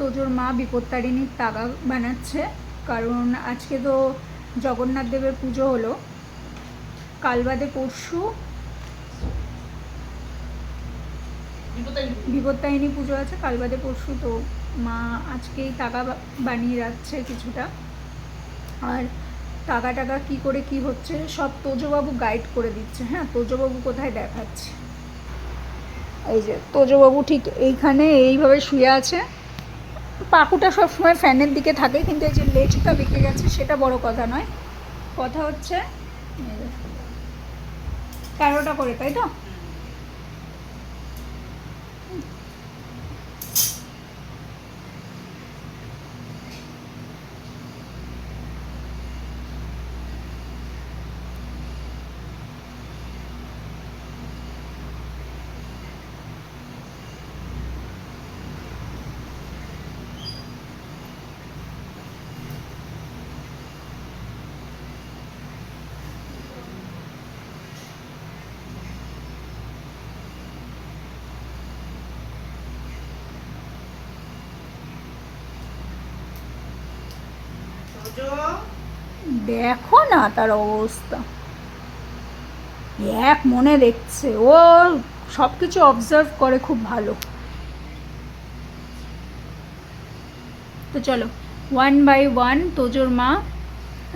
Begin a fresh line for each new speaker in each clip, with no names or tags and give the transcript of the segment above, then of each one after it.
তোজোর মা বিপত্তারিণীর তাগা বানাচ্ছে, কারণ আজকে তো জগন্নাথ দেবের পুজো হলো, কাল বাদে পরশু বিপত্তারিণী পুজো আছে, কাল বাদে পরশু। তো মা আজকেই তাগা বানিয়ে রাখছে কিছুটা। আর তাগা টাগা কী করে কি হচ্ছে সব তোজোবাবু গাইড করে দিচ্ছে। হ্যাঁ, তোজোবাবু কোথায় দেখাচ্ছে, এই যে তোজোবাবু ঠিক এইখানে এইভাবে শুয়ে আছে। পাকুটা সবসময় ফ্যানের দিকে থাকে, কিন্তু এই যে লেজটা বেঁকে গেছে সেটা বড় কথা নয়, কথা হচ্ছে 13টা করে, তাই তো? দেখো না তার অবস্থা, এক মনে দেখছে, ও সব কিছু অবজার্ভ করে খুব ভালো। তো চলো 1 বাই 1 তোজোর মা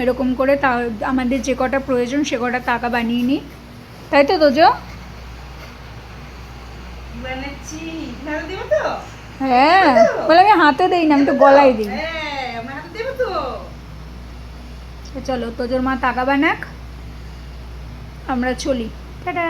এরকম করে তা আমাদের যে কটা প্রয়োজন সে কটা টাকা বানিয়ে নিই, তাই তো তোজো? হ্যাঁ, বলে আমি হাতে দেই না, আমি তো গলায় দিই। চলো তোজোর মা টাকা বানাক, আমরা চলি, টাটা।